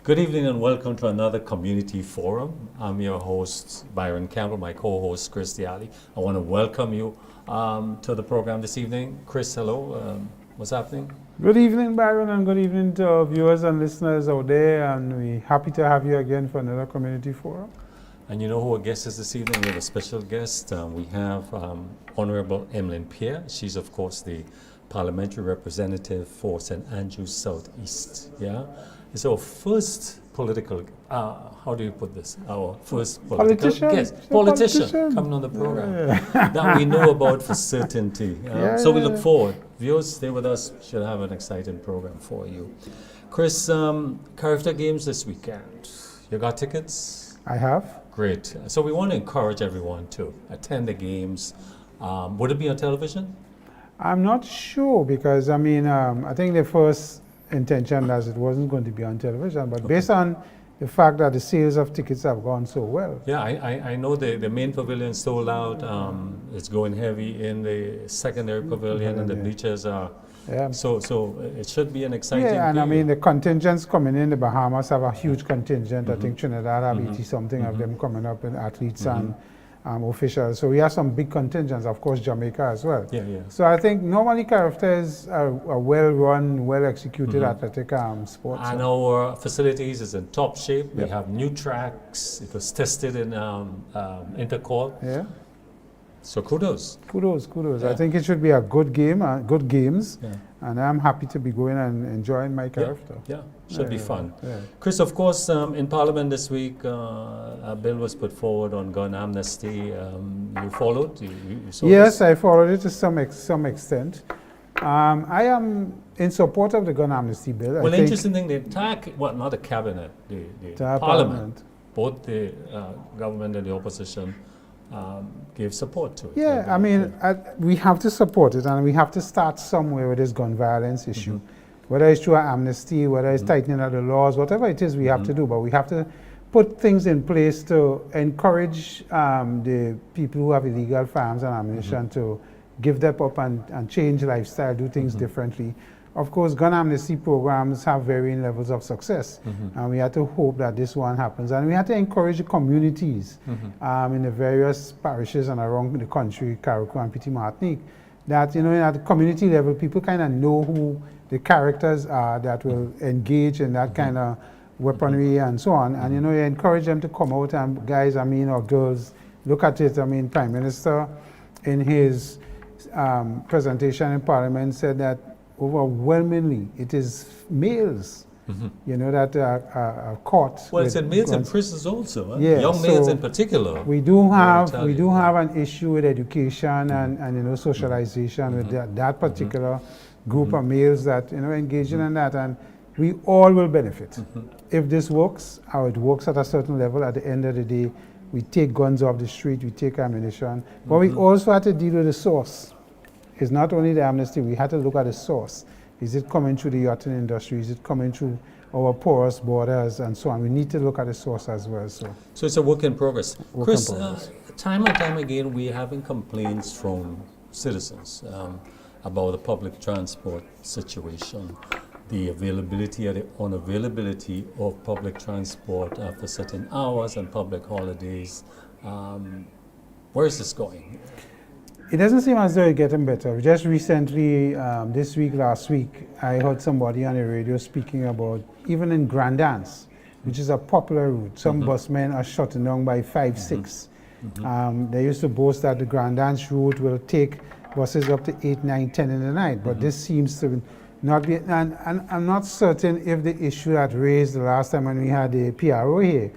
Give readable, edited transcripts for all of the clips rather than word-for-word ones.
Good evening and welcome to another community forum. I'm your host, Byron Campbell, my co-host, Chris Diali. I want to welcome you to the program this evening. Chris, hello. What's happening? Good evening, Byron, and good evening to our viewers and listeners out there. And we're happy to have you again for another community forum. And you know who our guest is this evening? We have a special guest. We have Honorable Emmalin Pierre. She's, of course, the parliamentary representative for St. Andrews Southeast. Yeah? It's our first political, how do you put this? Our first political guest. Politician coming on the program that we know about for certainty. So we look forward. Viewers, stay with us. Should have an exciting program for you. Chris, character games this weekend. You got tickets? I have. Great. So we want to encourage everyone to attend the games. Would it be on television? I'm not sure because, I think the first intention was it wasn't going to be on television, but based on the fact that the sales of tickets have gone so well. Yeah, I know the main pavilion sold out. It's going heavy in the secondary pavilion, and the bleachers are. Yeah. So it should be an exciting. Yeah, and period. the contingents coming in. The Bahamas have a huge contingent. I think Trinidad have 80 something of them coming up, in athletes and officials. So we have some big contingents, of course, Jamaica as well. Yeah. So I think normally characters are well-run, well-executed athletic sports. And our facilities is in top shape. We have new tracks. It was tested in Intercall. Yeah. So kudos. Yeah. I think it should be a good game, good games. Yeah. And I'm happy to be going and enjoying my character. Yeah. Should be fun. Yeah. Chris, of course, in Parliament this week, a bill was put forward on gun amnesty. You followed? You saw Yes, this? I followed it to some extent. I am in support of the gun amnesty bill. Well, interesting thing, not the cabinet, the Parliament, both the government and the opposition gave support to it. Yeah, we have to support it, and we have to start somewhere with this gun violence issue. Whether it's through amnesty, whether it's tightening of the laws, whatever it is we have to do, but we have to put things in place to encourage the people who have illegal firearms and ammunition to give them up and change lifestyle, do things differently. Of course, gun amnesty programs have varying levels of success, and we have to hope that this one happens. And we have to encourage the communities in the various parishes and around the country, Carriacou and Petit Martinique, that at the community level, people kind of know who the characters are that will engage in that kind of weaponry and so on. And you encourage them to come out and guys, or girls, look at it. Prime Minister in his presentation in Parliament said that overwhelmingly it is males that are caught. Well, it's in males in prisons also. Yeah, young males in particular. We do have an issue with education and socialization with that particular group of males that engaging in that, and we all will benefit if this works. How it works at a certain level. At the end of the day, we take guns off the street, we take ammunition, but we also have to deal with the source. It's not only the amnesty, we have to look at the source. Is it coming through the yachting industry? Is it coming through our porous borders and so on? We need to look at the source as well. So it's a work in progress. Chris, time and time again, we're having complaints from citizens about the public transport situation, the availability or the unavailability of public transport after certain hours and public holidays. Where is this going? It doesn't seem as though it's getting better. Just recently, this week, last week, I heard somebody on the radio speaking about even in Grand Anse, which is a popular route, some busmen are shutting down by 5, 6. They used to boast that the Grand Anse route will take buses up to 8, 9, 10 in the night, but this seems to not be, and I'm not certain if the issue that raised the last time when we had the PRO here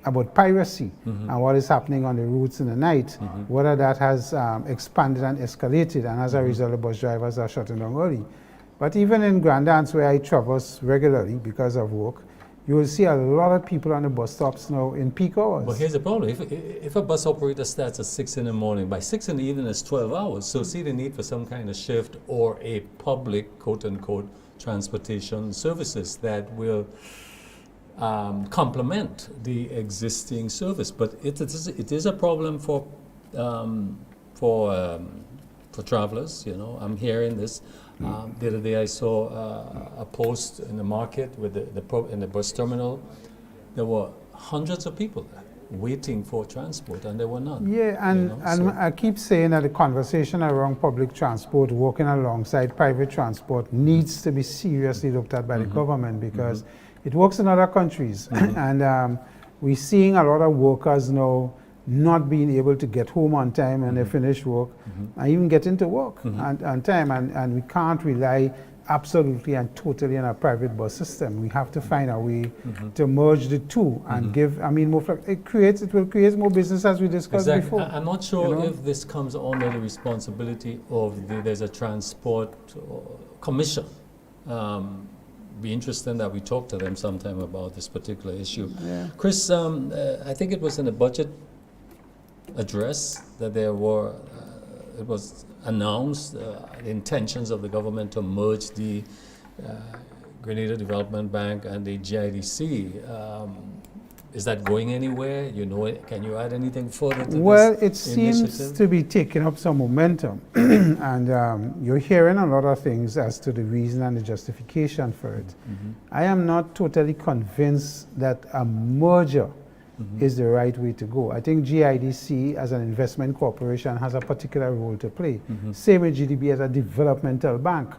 about piracy and what is happening on the routes in the night, whether that has expanded and escalated, and as a result the bus drivers are shutting down early. But even in Grand Anse, where I traverse regularly because of work, you will see a lot of people on the bus stops now in peak hours. But here's the problem. If a bus operator starts at 6 in the morning, by 6 in the evening it's 12 hours. So see the need for some kind of shift or a public, quote-unquote, transportation services that will complement the existing service. But it is a problem for travelers. I'm hearing this. The other day I saw a post in the market with in the bus terminal. There were hundreds of people there waiting for transport, and there were none. Yeah, and so I keep saying that the conversation around public transport working alongside private transport needs to be seriously looked at by the government, because it works in other countries. And we're seeing a lot of workers now not being able to get home on time when they finish work, and even get into work on time. And we can't rely absolutely and totally on a private bus system. We have to find a way to merge the two and give, I mean, more it will create more business, as we discussed before. I'm not sure if this comes under the responsibility of there's a transport commission. Be interesting that we talk to them sometime about this particular issue. Yeah. Chris, I think it was in the budget address that there were, it was announced the intentions of the government to merge the Grenada Development Bank and the GIDC. Is that going anywhere? You know, can you add anything further to Well, this it seems initiative? to be taking up some momentum. And you're hearing a lot of things as to the reason and the justification for it. I am not totally convinced that a merger is the right way to go. I think GIDC as an investment corporation has a particular role to play. Same with GDB as a developmental bank.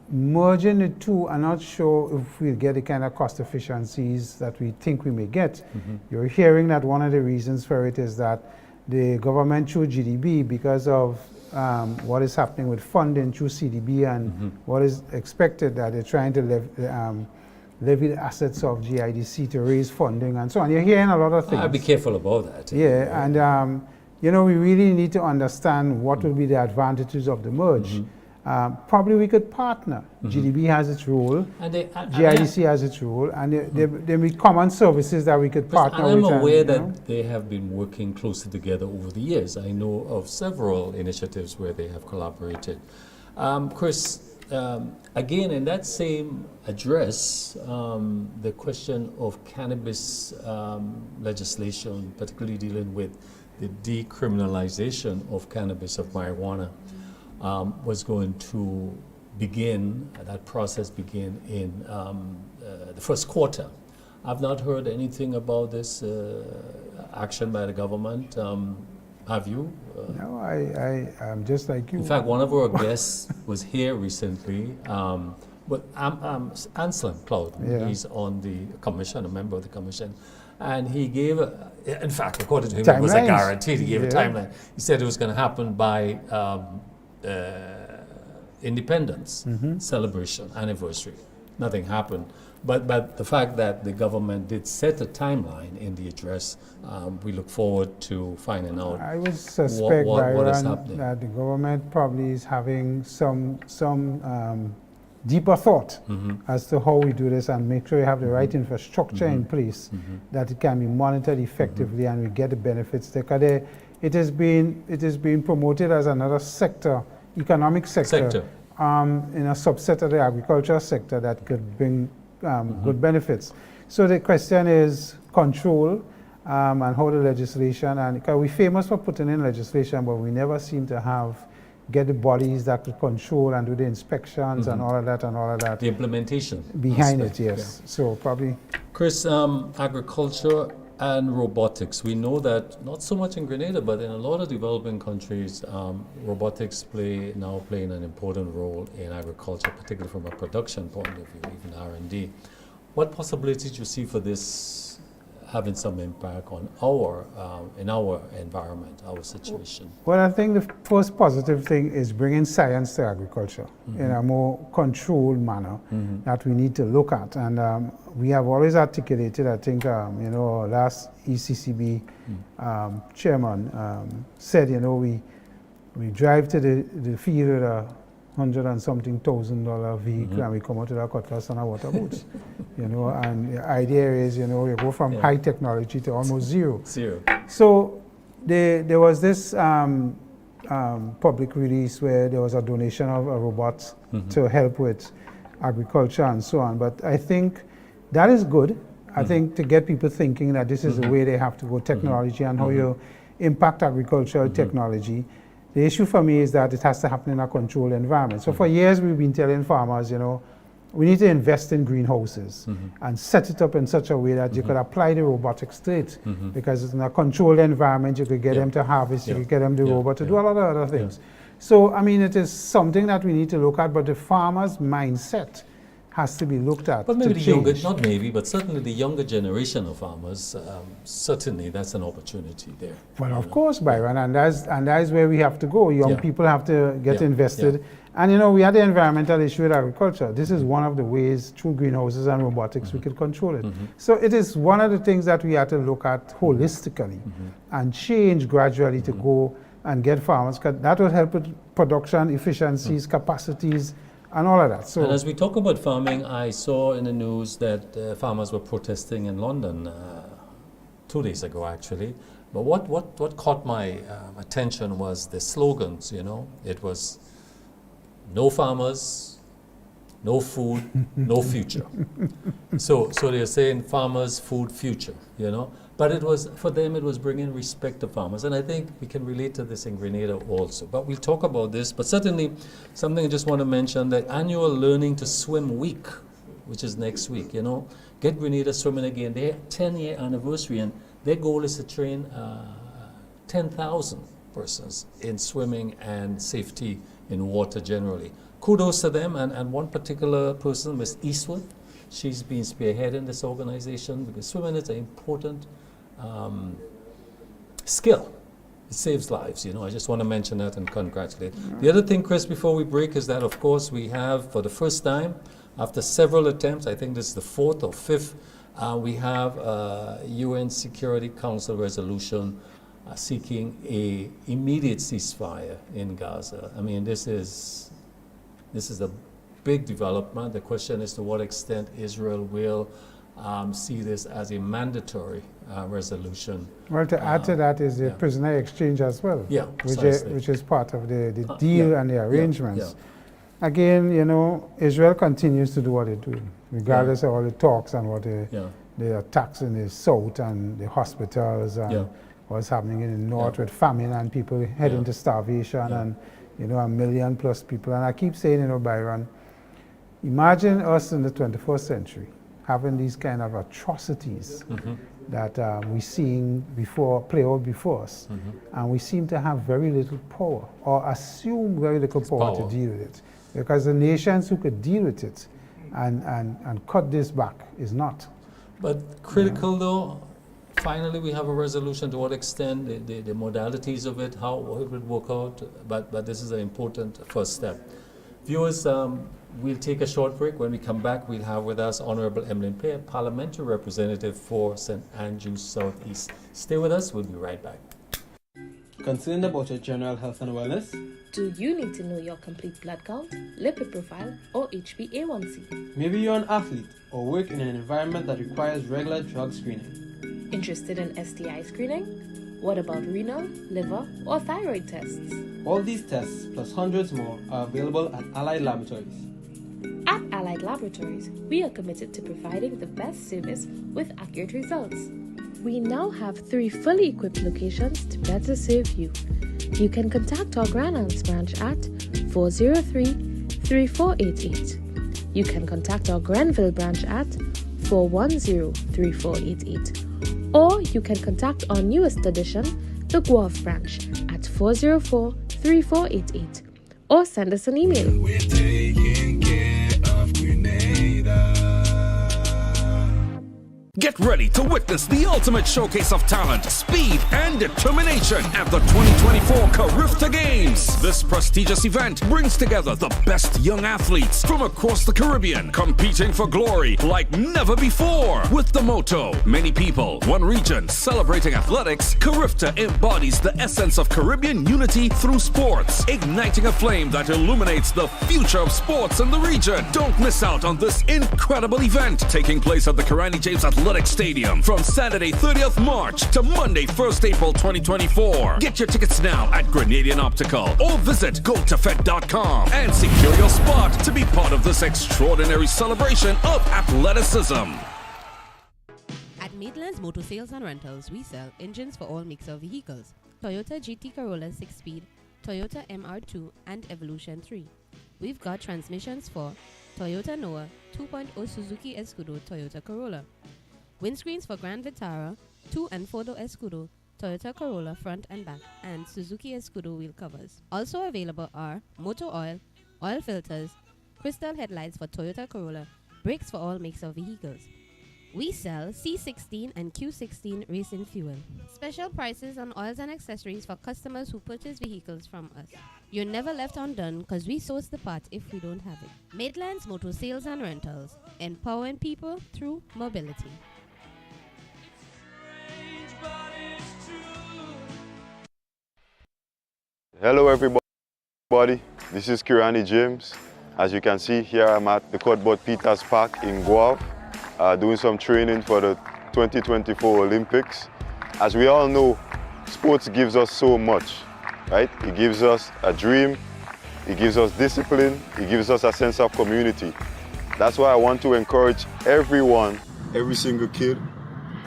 Merging the two, I'm not sure if we'll get the kind of cost efficiencies that we think we may get. You're hearing that one of the reasons for it is that the government through GDB, because of what is happening with funding through CDB and what is expected, that they're trying to levy the assets of GIDC to raise funding and so on. You're hearing a lot of things. I'd be careful about that. Yeah, and you know, we really need to understand what will be the advantages of the merge. Probably we could partner. GDB has its role, And GIDC has its role, and there be common services that we could partner I'm with. aware you that know. they have been working closely together over the years. I know of several initiatives where they have collaborated. Chris, again, in that same address, the question of cannabis legislation, particularly dealing with the decriminalization of cannabis, of marijuana, was going to begin, that process began in the first quarter. I've not heard anything about this action by the government. Have you? No, I'm just like you. In fact, one of our guests was here recently, but Anselm Cloud, Yeah. he's on the commission, a member of the commission, and he gave, in fact, according to him, it was a Timelines. guarantee. He gave a Yeah. timeline. He said it was going to happen by independence celebration anniversary. Nothing happened. But the fact that the government did set a timeline in the address, we look forward to finding out I would suspect, what is Byron, happening. that the government probably is having some deeper thought as to how we do this and make sure we have the right infrastructure in place, that it can be monitored effectively and we get the benefits. Because it is being promoted as another sector, economic sector. In a subset of the agriculture sector that could bring good benefits. So the question is control and how the legislation, and because we're famous for putting in legislation, but we never seem to get the bodies that could control and do the inspections and all of that The implementation behind aspect, it, yes. So probably. Chris, agriculture and robotics. We know that not so much in Grenada, but in a lot of developing countries, robotics now playing an important role in agriculture, particularly from a production point of view, even R&D. What possibilities do you see for this having some impact on in our environment, our situation? Well, I think the first positive thing is bringing science to agriculture in a more controlled manner that we need to look at. And we have always articulated, I think, our last ECCB chairman said, we drive to the field with a $100,000-something vehicle and we come out with our cutlass and our water boots. And the idea is, you go from high technology to almost zero. So there was this public release where there was a donation of a robot to help with agriculture and so on. But I think that is good. I think to get people thinking that this is the way they have to go, technology and how you impact agricultural technology. The issue for me is that it has to happen in a controlled environment. So for years we've been telling farmers, we need to invest in greenhouses and set it up in such a way that you could apply the robotics to it. Because in a controlled environment, you could get them to harvest, you could get them the robot to do a lot of other things. So, I mean, it is something that we need to look at, but the farmer's mindset has to be looked at. But maybe the younger, not maybe, but certainly the younger generation of farmers, certainly that's an opportunity there. Well, of course, Byron, and that is where we have to go. Young people have to get invested. And we had the environmental issue with agriculture. This is one of the ways through greenhouses and robotics we can control it. So it is one of the things that we have to look at holistically and change gradually to go and get farmers. That will help with production, efficiencies, capacities, and all of that. So, and as we talk about farming, I saw in the news that farmers were protesting in London 2 days ago, actually. But what caught my attention was the slogans. It was no farmers, no food, no future. So they're saying farmers, food, future. But it was, for them, it was bringing respect to farmers. And I think we can relate to this in Grenada also. But we'll talk about this. But certainly, something I just want to mention, the annual Learning to Swim Week, which is next week, Get Grenada Swimming Again, their 10-year anniversary. And their goal is to train 10,000 persons in swimming and safety in water generally. Kudos to them. And one particular person, Ms. Eastwood, she's been spearheading this organization because swimming is an important skill. It saves lives, I just want to mention that and congratulate. The other thing, Chris, before we break, is that, of course, we have, for the first time, after several attempts, I think this is the 4th or 5th, we have a UN Security Council resolution seeking a immediate ceasefire in Gaza. I mean, this is a big development. The question is to what extent Israel will see this as a mandatory resolution. Well, to add to that is the prisoner exchange as well, which is part of the deal and the arrangements. Again, Israel continues to do what they're doing, regardless of all the talks and what the attacks in the south and the hospitals and what's happening in the north with famine and people heading to starvation and, 1 million plus people. And I keep saying, Byron, imagine us in the 21st century having these kind of atrocities that we're seeing play out before us. And we seem to have very little power, or assume very little power to deal with it. Because the nations who could deal with it and cut this back is not. But critical though, finally we have a resolution to what extent, the modalities of it, how it would work out, but this is an important first step. Viewers, we'll take a short break. When we come back, we'll have with us Honorable Emmalin Pierre, Parliamentary Representative for St. Andrews Southeast. Stay with us, we'll be right back. Concerned about your general health and wellness? Do you need to know your complete blood count, lipid profile, or HbA1c? Maybe you're an athlete or work in an environment that requires regular drug screening. Interested in STI screening? What about renal, liver, or thyroid tests? All these tests, plus hundreds more, are available at Allied Laboratories. At Allied Laboratories, we are committed to providing the best service with accurate results. We now have 3 fully equipped locations to better serve you. You can contact our Grand Anse branch at 403-3488. You can contact our Grenville branch at 410-3488. Or you can contact our newest addition, the Guelph branch, at 404-3488. Or send us an email. We're taking care of Grenada. Get ready to witness the ultimate showcase of talent, speed, and determination at the 2024 Carifta Games. This prestigious event brings together the best young athletes from across the Caribbean, competing for glory like never before. With the motto, many people, one region, celebrating athletics, Carifta embodies the essence of Caribbean unity through sports, igniting a flame that illuminates the future of sports in the region. Don't miss out on this incredible event, taking place at the Karani James Athletic Stadium from Saturday 30th March to Monday 1st April 2024. Get your tickets now at Grenadian Optical or visit gotofed.com and secure your spot to be part of this extraordinary celebration of athleticism. At Maitland's Motor Sales and Rentals, we sell engines for all makes of vehicles. Toyota GT Corolla 6-speed, Toyota MR2 and Evolution 3. We've got transmissions for Toyota Noah, 2.0 Suzuki Escudo, Toyota Corolla. Windscreens for Grand Vitara, 2 and 4-door Escudo, Toyota Corolla front and back, and Suzuki Escudo wheel covers. Also available are motor oil, oil filters, crystal headlights for Toyota Corolla, brakes for all makes of vehicles. We sell C16 and Q16 racing fuel. Special prices on oils and accessories for customers who purchase vehicles from us. You're never left undone because we source the part if we don't have it. Maitland's Motor Sales and Rentals, empowering people through mobility. Hello everybody, this is Kirani James. As you can see here, I'm at the Cuthbert Peters Park in Guelph, doing some training for the 2024 Olympics. As we all know, sports gives us so much, right? It gives us a dream, it gives us discipline, it gives us a sense of community. That's why I want to encourage everyone, every single kid,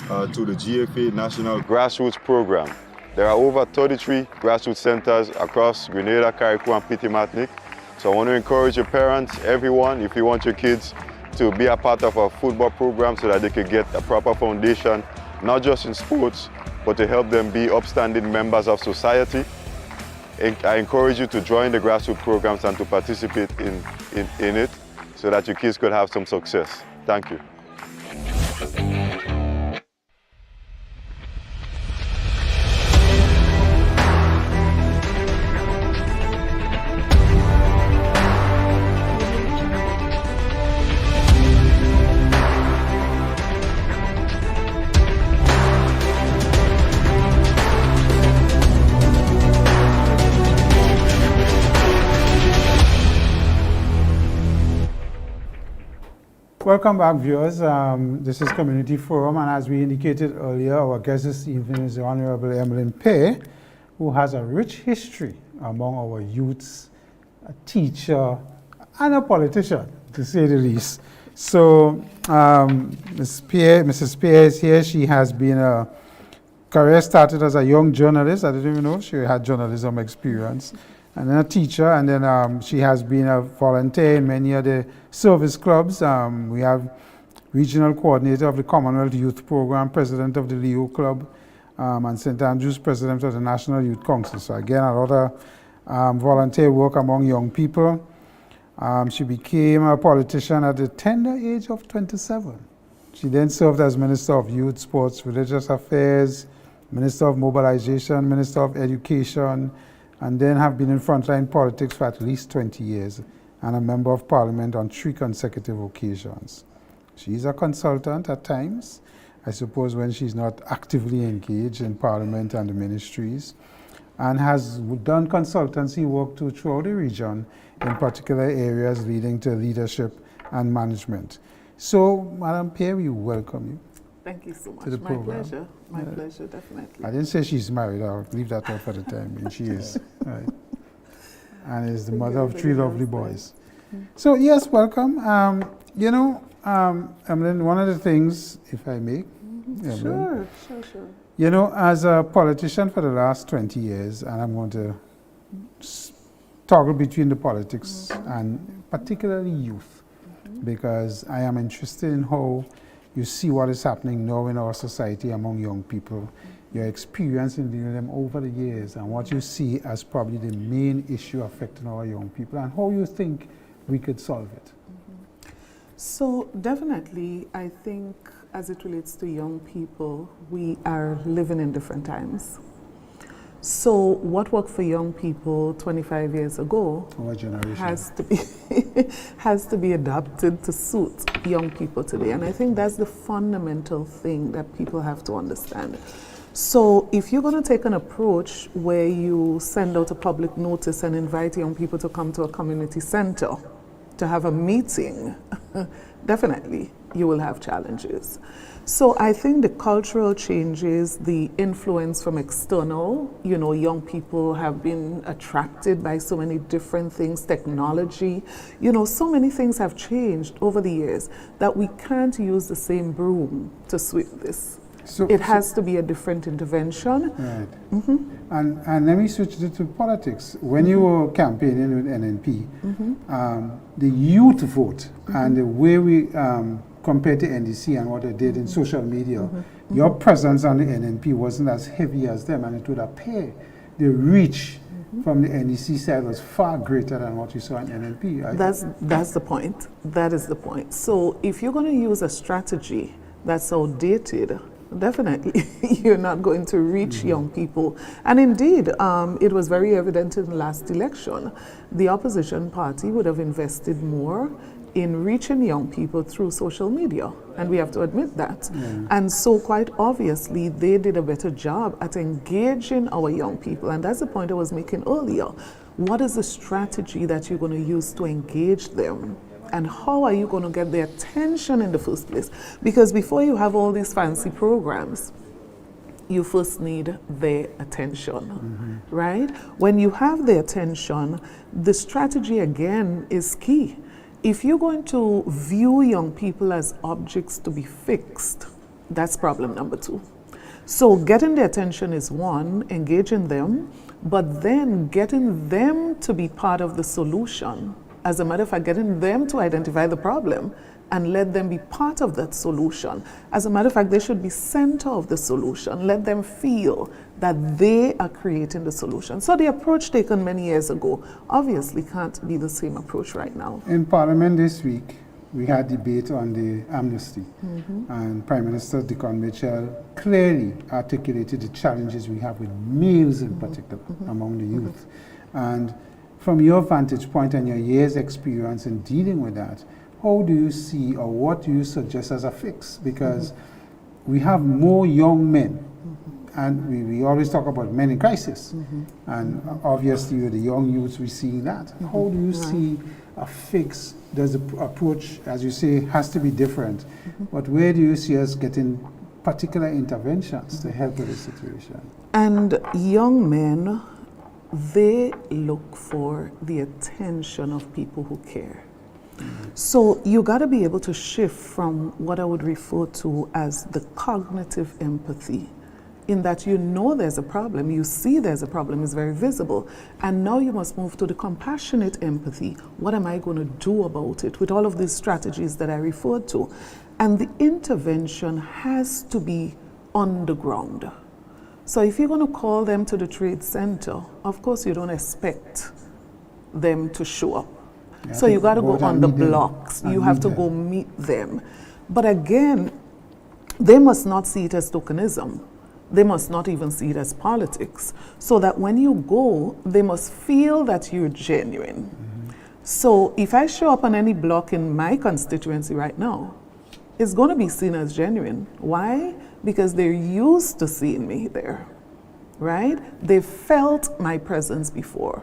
to the GFA National Grassroots Program. There are over 33 grassroots centers across Grenada, Carriacou, and Petit-Martinique. So I want to encourage your parents, everyone, if you want your kids to be a part of a football program so that they could get a proper foundation, not just in sports, but to help them be upstanding members of society. I encourage you to join the grassroots programs and to participate in it so that your kids could have some success. Thank you. Welcome back, viewers. This is Community Forum, and as we indicated earlier, our guest this evening is the Honorable Emmalin Pierre, who has a rich history among our youths, a teacher, and a politician, to say the least. So, Mrs. Pierre is here. She has been a career started as a young journalist. I didn't even know she had journalism experience. And then a teacher, and then she has been a volunteer in many of the service clubs. We have regional coordinator of the Commonwealth Youth Program, president of the Leo Club, and St. Andrews president of the National Youth Council. So again, a lot of volunteer work among young people. She became a politician at the tender age of 27. She then served as Minister of Youth, Sports, Religious Affairs, Minister of Mobilization, Minister of Education, and then have been in frontline politics for at least 20 years, and a member of parliament on 3 consecutive occasions. She's a consultant at times, I suppose when she's not actively engaged in parliament and the ministries, and has done consultancy work throughout the region in particular areas leading to leadership and management. So, Madam Pierre, we welcome you. Thank you so much. To the my program. pleasure. My pleasure, definitely. I didn't say she's married. I'll leave that out for the time. And she is. Right. And is the mother of 3 lovely boys. So, yes, welcome. Emmalin, one of the things, if I may. Emmalin, Sure. You know, as a politician for the last 20 years, and I'm going to toggle between the politics and particularly youth, because I am interested in how you see what is happening now in our society among young people, your experience in dealing with them over the years, and what you see as probably the main issue affecting our young people, and how you think we could solve it. So definitely, I think as it relates to young people, we are living in different times. So what worked for young people 25 years ago Our generation has to be adapted to suit young people today. And I think that's the fundamental thing that people have to understand. So if you're going to take an approach where you send out a public notice and invite young people to come to a community center to have a meeting, definitely you will have challenges. So I think the cultural changes, the influence from external, young people have been attracted by so many different things, technology, so many things have changed over the years that we can't use the same broom to sweep this. It has to be a different intervention. Right. And let me switch it to politics. When you were campaigning with NNP, the youth vote and the way we compared to NDC and what they did in social media, your presence on the NNP wasn't as heavy as them, and it would appear the reach from the NDC side was far greater than what you saw in NNP. That's the point. That is the point. So if you're going to use a strategy that's outdated, definitely you're not going to reach young people. And indeed, it was very evident in the last election. The opposition party would have invested more in reaching young people through social media, and we have to admit that. And so quite obviously they did a better job at engaging our young people, and that's the point I was making earlier. What is the strategy that you're going to use to engage them? And how are you going to get their attention in the first place? Because before you have all these fancy programs, you first need their attention, right? When you have their attention, the strategy again is key. If you're going to view young people as objects to be fixed, that's problem number 2. So getting their attention is one, engaging them, but then getting them to be part of the solution. As a matter of fact, getting them to identify the problem and let them be part of that solution. As a matter of fact, they should be center of the solution. Let them feel that they are creating the solution. So the approach taken many years ago obviously can't be the same approach right now. In Parliament this week, we had debate on the amnesty, and Prime Minister Dickon Mitchell clearly articulated the challenges we have with males in particular among the youth. And from your vantage point and your years' experience in dealing with that, how do you see, or what do you suggest as a fix? Because we have more young men, and we always talk about men in crisis, and obviously with the young youths we're seeing that. How do you see a fix? Does the approach, as you say, has to be different, but where do you see us getting particular interventions to help with the situation? And young men, they look for the attention of people who care. So you got to be able to shift from what I would refer to as the cognitive empathy, in that you know there's a problem, you see there's a problem, it's very visible, and now you must move to the compassionate empathy. What am I going to do about it, with all of these strategies that I referred to? And the intervention has to be on the ground. So if you're going to call them to the trade center, of course you don't expect them to show up. So you got to go on the blocks. You have to go meet them. But again, they must not see it as tokenism. They must not even see it as politics. So that when you go, they must feel that you're genuine. So if I show up on any block in my constituency right now, it's going to be seen as genuine. Why? Because they're used to seeing me there, right? They've felt my presence before.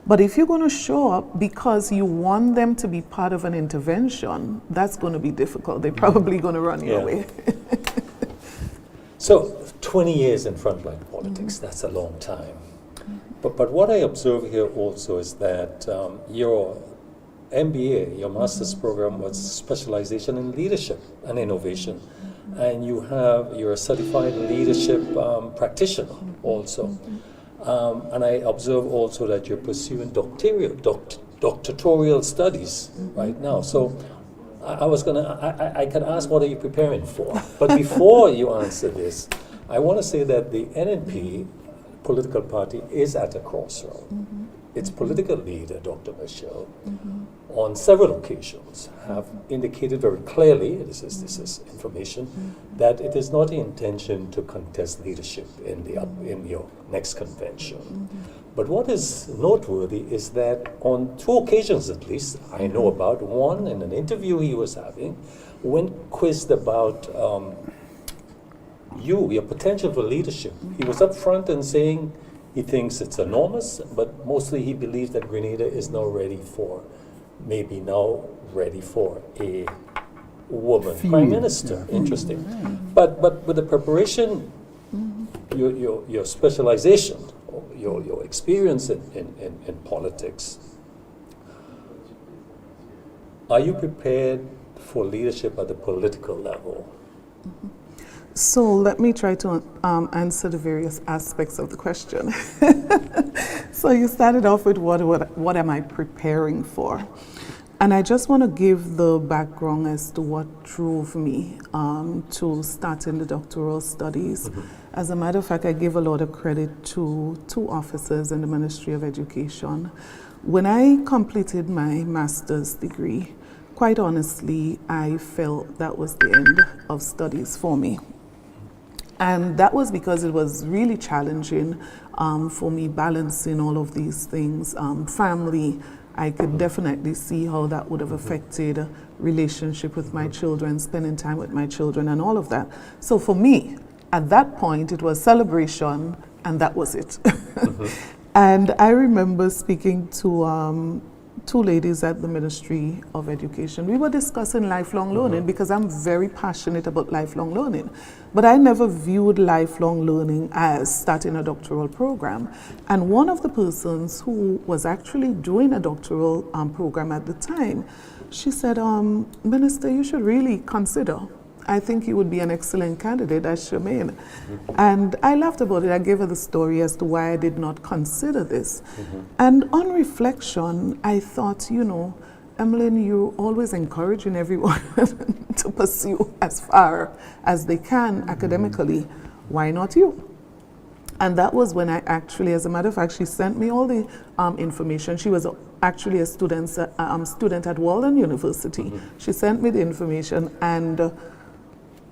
But if you're going to show up because you want them to be part of an intervention, that's going to be difficult. They're probably going to run your way. So 20 years in frontline politics, that's a long time. But what I observe here also is that your MBA, your master's program, was specialization in leadership and innovation. And you're a certified leadership practitioner also. And I observe also that you're pursuing doctoral studies right now. So I can ask, what are you preparing for? But before you answer this, I want to say that the NNP political party is at a crossroad. Its political leader, Dr. Michel, on several occasions have indicated very clearly, this is information, that it is not the intention to contest leadership in your next convention. But what is noteworthy is that on 2 occasions at least, I know about, one in an interview he was having, when quizzed about your potential for leadership, he was up front and saying he thinks it's enormous, but mostly he believes that Grenada is now ready for a woman prime minister. Interesting. But with the preparation, your specialization, your experience in politics, are you prepared for leadership at the political level? So let me try to answer the various aspects of the question. So you started off with what am I preparing for? And I just want to give the background as to what drove me to starting the doctoral studies. As a matter of fact, I give a lot of credit to two officers in the Ministry of Education. When I completed my master's degree, quite honestly, I felt that was the end of studies for me. And that was because it was really challenging for me balancing all of these things. Family, I could definitely see how that would have affected relationship with my children, spending time with my children and all of that. So for me, at that point, it was celebration and that was it. And I remember speaking to two ladies at the Ministry of Education. We were discussing lifelong learning because I'm very passionate about lifelong learning. But I never viewed lifelong learning as starting a doctoral program. And one of the persons who was actually doing a doctoral program at the time, she said, Minister, you should really consider. I think you would be an excellent candidate as Charmaine. And I laughed about it. I gave her the story as to why I did not consider this. And on reflection, I thought, you know, Emmalin, you're always encouraging everyone to pursue as far as they can academically. Why not you? And that was when I actually, as a matter of fact, she sent me all the information. She was actually a student at Walden University. She sent me the information, and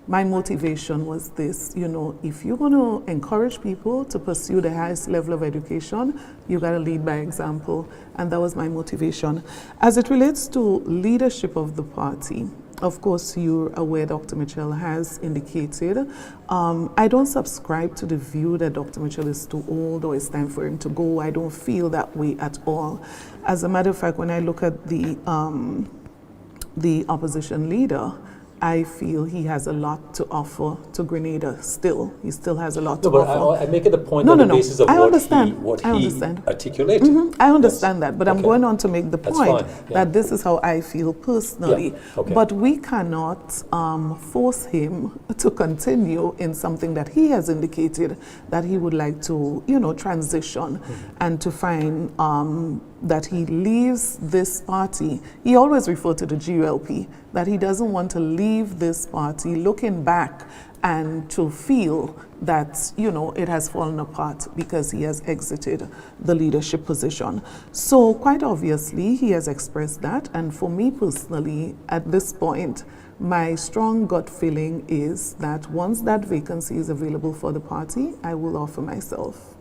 my motivation was this, you know, if you're going to encourage people to pursue the highest level of education, you got to lead by example. And that was my motivation. As it relates to leadership of the party, of course, you're aware Dr. Mitchell has indicated. I don't subscribe to the view that Dr. Mitchell is too old or it's time for him to go. I don't feel that way at all. As a matter of fact, when I look at the opposition leader, I feel he has a lot to offer to Grenada still. He still has a lot to offer. I make it a point on the basis of what he articulated. I understand that, but I'm going on to make the point that this is how I feel personally. But we cannot force him to continue in something that he has indicated that he would like to, you know, transition and to find that he leaves this party. He always referred to the GULP, that he doesn't want to leave this party looking back and to feel that, you know, it has fallen apart because he has exited the leadership position. So quite obviously he has expressed that, and for me personally at this point, my strong gut feeling is that once that vacancy is available for the party, I will offer myself.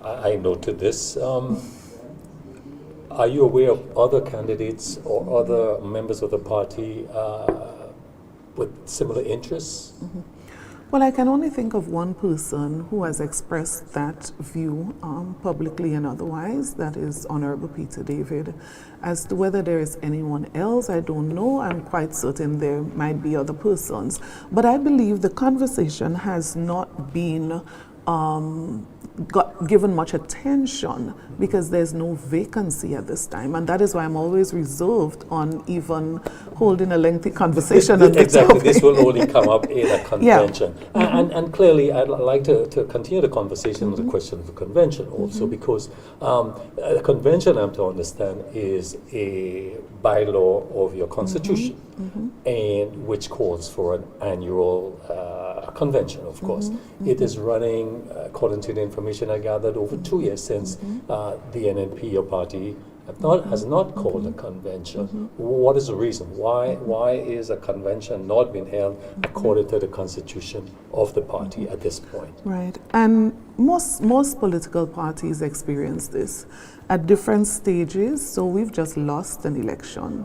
I noted this. Are you aware of other candidates or other members of the party with similar interests? Well, I can only think of one person who has expressed that view publicly and otherwise, that is Honorable Peter David. As to whether there is anyone else, I don't know. I'm quite certain there might be other persons. But I believe the conversation has not been given much attention because there's no vacancy at this time, and that is why I'm always reserved on even holding a lengthy conversation on the topic. This will only come up in a convention. And clearly I'd like to continue the conversation on the question of the convention also, because a convention, I'm to understand, is a bylaw of your constitution, and which calls for an annual convention, of course. It is running, according to the information I gathered, over 2 years since the NNP, your party, has not called a convention. What is the reason? Why is a convention not being held according to the constitution of the party at this point? Right, and most political parties experience this at different stages. So we've just lost an election.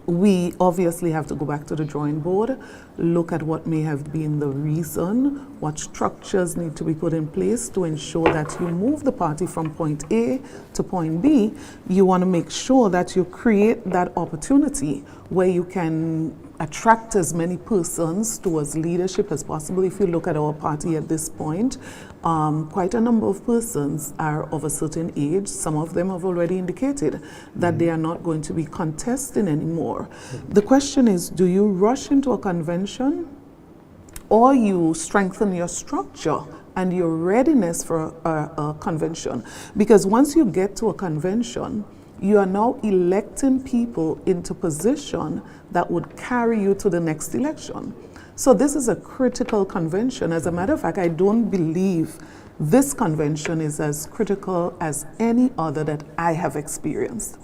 We obviously have to go back to the drawing board, look at what may have been the reason, what structures need to be put in place to ensure that you move the party from point A to point B. You want to make sure that you create that opportunity where you can attract as many persons towards leadership as possible. If you look at our party at this point, quite a number of persons are of a certain age. Some of them have already indicated that they are not going to be contesting anymore. The question is, do you rush into a convention, or you strengthen your structure and your readiness for a convention? Because once you get to a convention, you are now electing people into position that would carry you to the next election. So this is a critical convention. As a matter of fact, I don't believe this convention is as critical as any other that I have experienced,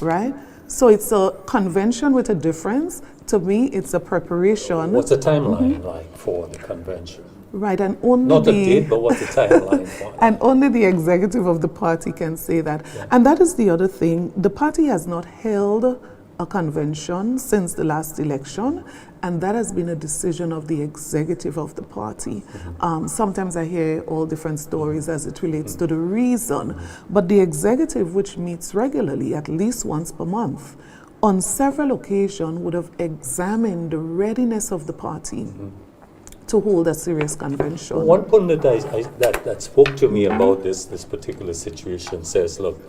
right? So it's a convention with a difference. To me, it's a preparation. What's the timeline like for the convention? Right, and only Not the date, but what's the timeline for it? and only the executive of the party can say that. Yeah. And that is the other thing. The party has not held a convention since the last election, and that has been a decision of the executive of the party. Sometimes I hear all different stories as it relates to the reason, but the executive, which meets regularly, at least once per month, on several occasions would have examined the readiness of the party to hold a serious convention. One pundit that spoke to me about this particular situation says, look,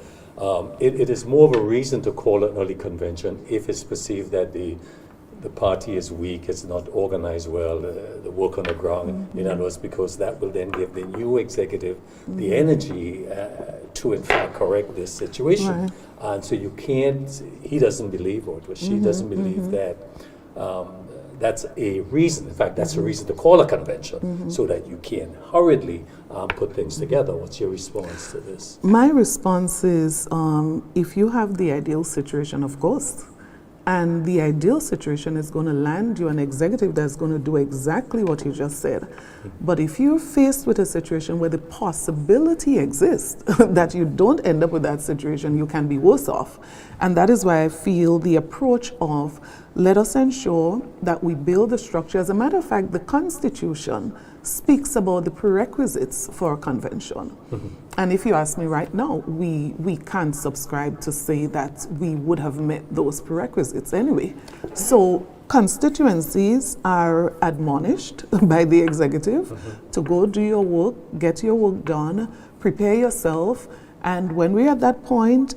it is more of a reason to call an early convention if it's perceived that the party is weak, it's not organized well, the work on the ground, in other words, because that will then give the new executive the energy to in fact correct this situation. Right. And so you can't, he doesn't believe, or she doesn't believe that that's a reason. In fact, that's a reason to call a convention, so that you can hurriedly put things together. What's your response to this? My response is, if you have the ideal situation, of course, and the ideal situation is going to land you an executive that's going to do exactly what you just said. But if you're faced with a situation where the possibility exists that you don't end up with that situation, you can be worse off. And that is why I feel the approach of let us ensure that we build the structure. As a matter of fact, the Constitution speaks about the prerequisites for a convention. And if you ask me right now, we can't subscribe to say that we would have met those prerequisites anyway. So constituencies are admonished by the executive to go do your work, get your work done, prepare yourself. And when we're at that point,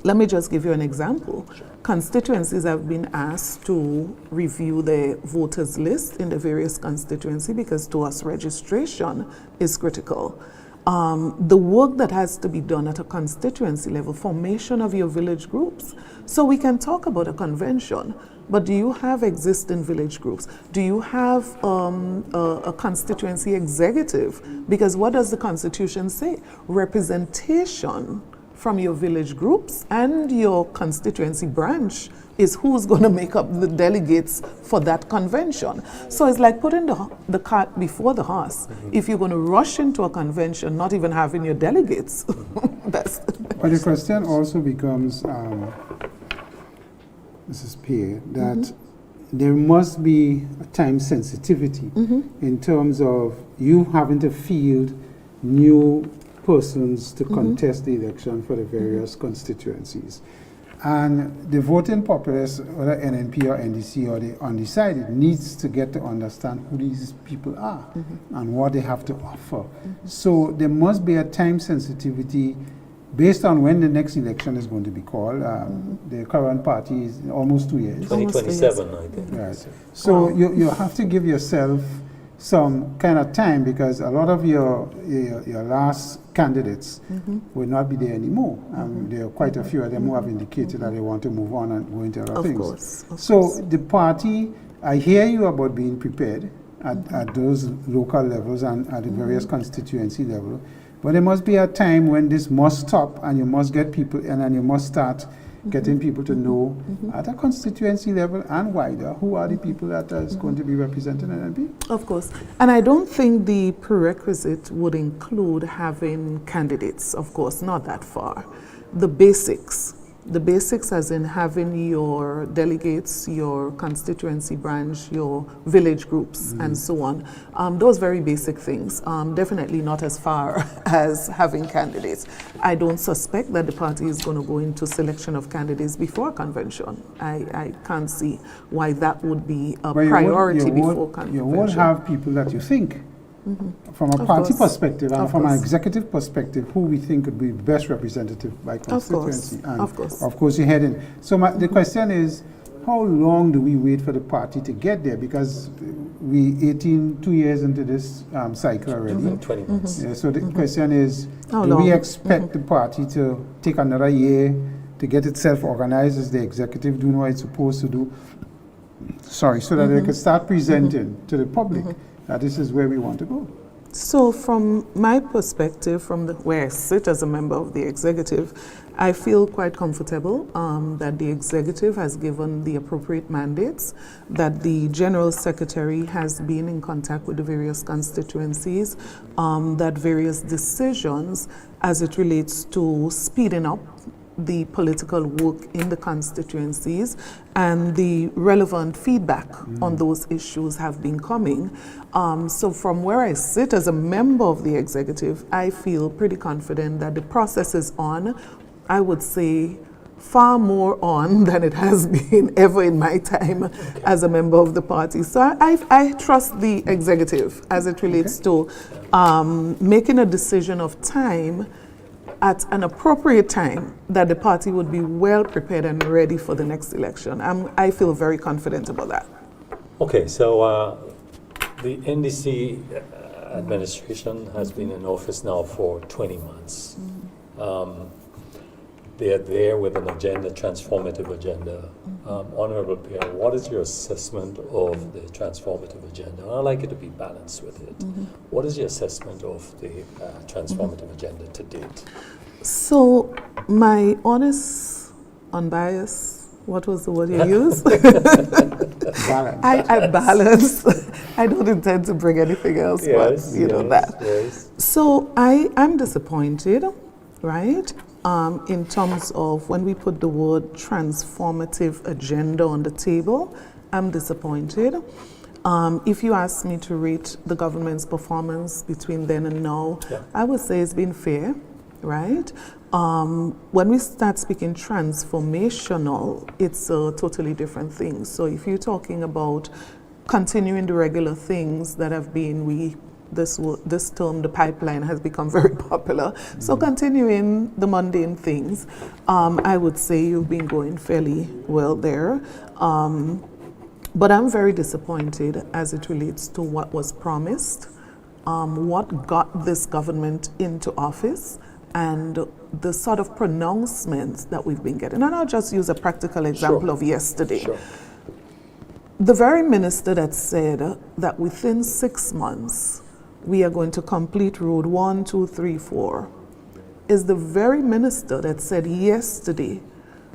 let me just give you an example. Constituencies have been asked to review the voters list in the various constituency because to us registration is critical. The work that has to be done at a constituency level, formation of your village groups. So we can talk about a convention, but do you have existing village groups? Do you have a constituency executive? Because what does the Constitution say? Representation from your village groups and your constituency branch is who's going to make up the delegates for that convention. So it's like putting the cart before the horse. If you're going to rush into a convention, not even having your delegates, that's... But the question also becomes, Mrs. Pierre, that there must be a time sensitivity in terms of you having to field new persons to contest the election for the various constituencies. And the voting populace, whether NNP or NDC or the undecided, needs to get to understand who these people are and what they have to offer. So there must be a time sensitivity based on when the next election is going to be called. The current party is almost 2 years. 2027, I think. Right. So you have to give yourself some kind of time, because a lot of your last candidates will not be there anymore. There are quite a few of them who have indicated that they want to move on and go into other things. So the party, I hear you about being prepared at those local levels and at the various constituency level, but there must be a time when this must stop and you must get people in and you must start getting people to know at a constituency level and wider who are the people that is going to be represented in NNP. Of course. And I don't think the prerequisite would include having candidates, of course, not that far. The basics, The basics as in having your delegates, your constituency branch, your village groups, and so on. Those very basic things, definitely not as far as having candidates. I don't suspect that the party is going to go into selection of candidates before convention. I can't see why that would be a priority before convention. You won't have people that you think, from a party perspective and from an executive perspective, who we think would be best representative by constituency. Of course, you're heading. So the question is, how long do we wait for the party to get there? Because we 2 years into this cycle already. 20 months. Yeah, so the question is, do we expect the party to take another year to get itself organized? Is the executive doing what it's supposed to do? So that they can start presenting to the public that this is where we want to go. So from my perspective, from where I sit as a member of the executive, I feel quite comfortable that the executive has given the appropriate mandates, that the General Secretary has been in contact with the various constituencies, that various decisions as it relates to speeding up the political work in the constituencies and the relevant feedback on those issues have been coming. So from where I sit as a member of the executive, I feel pretty confident that the process is on. I would say far more on than it has been ever in my time as a member of the party. So I trust the executive as it relates to making a decision of time at an appropriate time that the party would be well prepared and ready for the next election. I feel very confident about that. Okay, so the NDC administration has been in office now for 20 months. They are there with an agenda, transformative agenda. Honorable Pierre, what is your assessment of the transformative agenda? I'd like you to be balanced with it. What is your assessment of the transformative agenda to date? So my honest, unbiased, what was the word you used? Balance. I balance. I don't intend to bring anything else, but you know that. Yes. So I'm disappointed, right? In terms of when we put the word transformative agenda on the table, I'm disappointed. If you ask me to rate the government's performance between then and now, I would say it's been fair, right? When we start speaking transformational, it's a totally different thing. So if you're talking about continuing the regular things that have been, this term, the pipeline, has become very popular. So continuing the mundane things, I would say you've been going fairly well there. But I'm very disappointed as it relates to what was promised, what got this government into office, and the sort of pronouncements that we've been getting. And I'll just use a practical example of yesterday. The very minister that said that within 6 months, we are going to complete road 1, 2, 3, 4, is the very minister that said yesterday,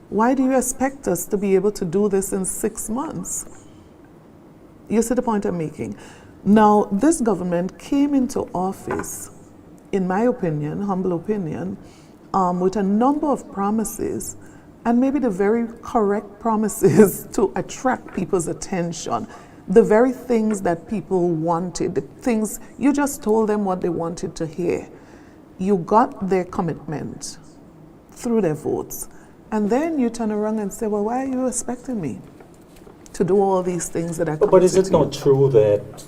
why do you expect us to be able to do this in 6 months? You see the point I'm making? Now, this government came into office, in my opinion, humble opinion, with a number of promises, and maybe the very correct promises to attract people's attention. The very things that people wanted, the things, you just told them what they wanted to hear. You got their commitment through their votes. And then you turn around and say, well, why are you expecting me to do all these things that I committed to? But is it not true that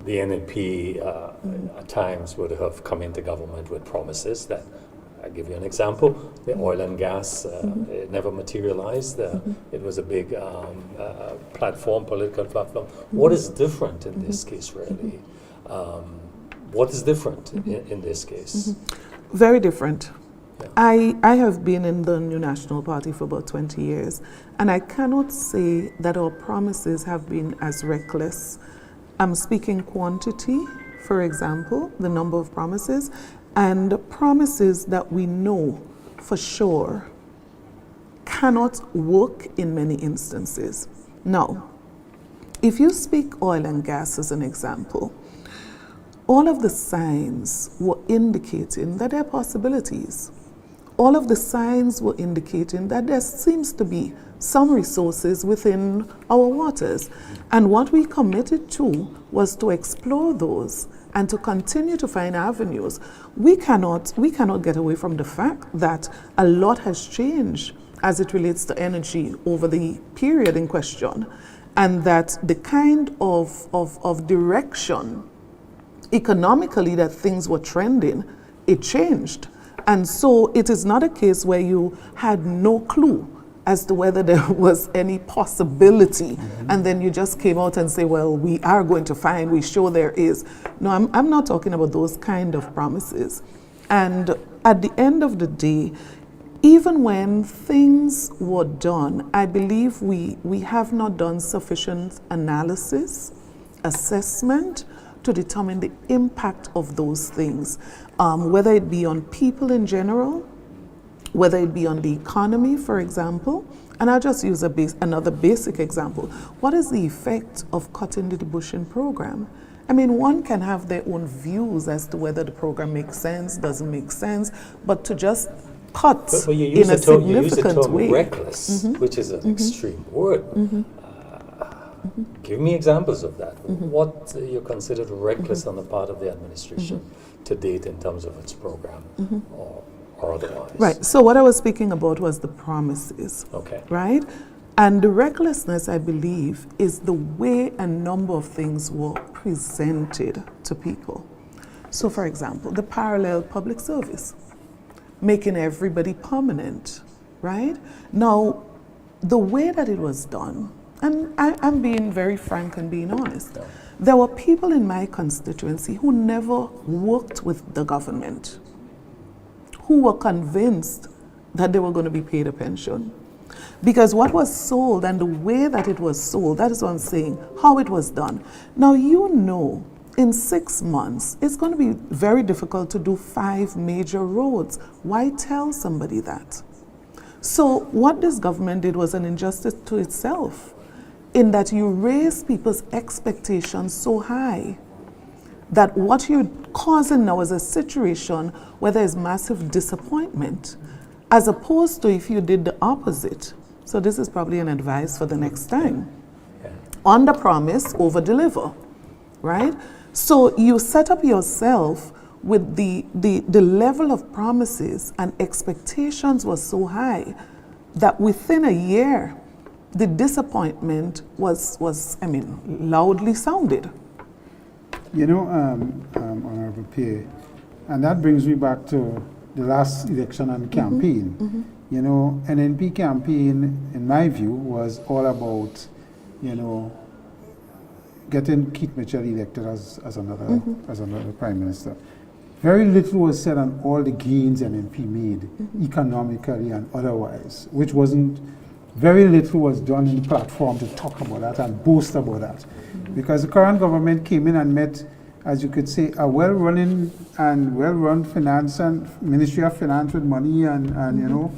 the NNP at times would have come into government with promises that, I'll give you an example, the oil and gas, it never materialized. It was a big platform, political platform. What is different in this case, really? What is different in this case? Very different. I have been in the New National Party for about 20 years, and I cannot say that our promises have been as reckless. I'm speaking quantity, for example, the number of promises, and promises that we know for sure cannot work in many instances. Now, if you speak oil and gas as an example, all of the signs were indicating that there are possibilities. all of the signs were indicating that there seems to be some resources within our waters. And what we committed to was to explore those and to continue to find avenues. We cannot get away from the fact that a lot has changed as it relates to energy over the period in question, and that the kind of direction economically that things were trending, it changed. And so it is not a case where you had no clue as to whether there was any possibility, and then you just came out and say, well, we are going to find, we sure there is. No, I'm not talking about those kind of promises. And at the end of the day, even when things were done, I believe we have not done sufficient analysis, assessment, to determine the impact of those things, whether it be on people in general, whether it be on the economy, for example. And I'll just use another basic example. What is the effect of cutting the bushing program? I mean, one can have their own views as to whether the program makes sense, doesn't make sense, but to just cut but you in a significant way. Reckless, which is an extreme word. Give me examples of that. What you considered reckless on the part of the administration to date in terms of its program or otherwise? Right. So what I was speaking about was the promises. Okay. Right? And the recklessness, I believe, is the way a number of things were presented to people. So, for example, the parallel public service, making everybody permanent, right? Now, the way that it was done, and I'm being very frank and being honest, there were people in my constituency who never worked with the government, who were convinced that they were going to be paid a pension. Because what was sold and the way that it was sold, that is what I'm saying, how it was done. Now, you know, in 6 months, it's going to be very difficult to do 5 major roads. Why tell somebody that? So what this government did was an injustice to itself, in that you raise people's expectations so high that what you're causing now is a situation where there's massive disappointment, as opposed to if you did the opposite. So this is probably an advice for the next time. Under promise, over deliver, right? So you set up yourself with the level of promises and expectations was so high that within a year, the disappointment was loudly sounded. You know, Honorable Pierre, and that brings me back to the last election and campaign. You know, an NP campaign, in my view, was all about, you know, getting Keith Mitchell elected as another Prime Minister. Very little was said on all the gains NNP made, economically and otherwise, which wasn't, very little was done in the platform to talk about that and boast about that. Because the current government came in and met, as you could say, a well-running and well-run finance and Ministry of Finance with money and you know,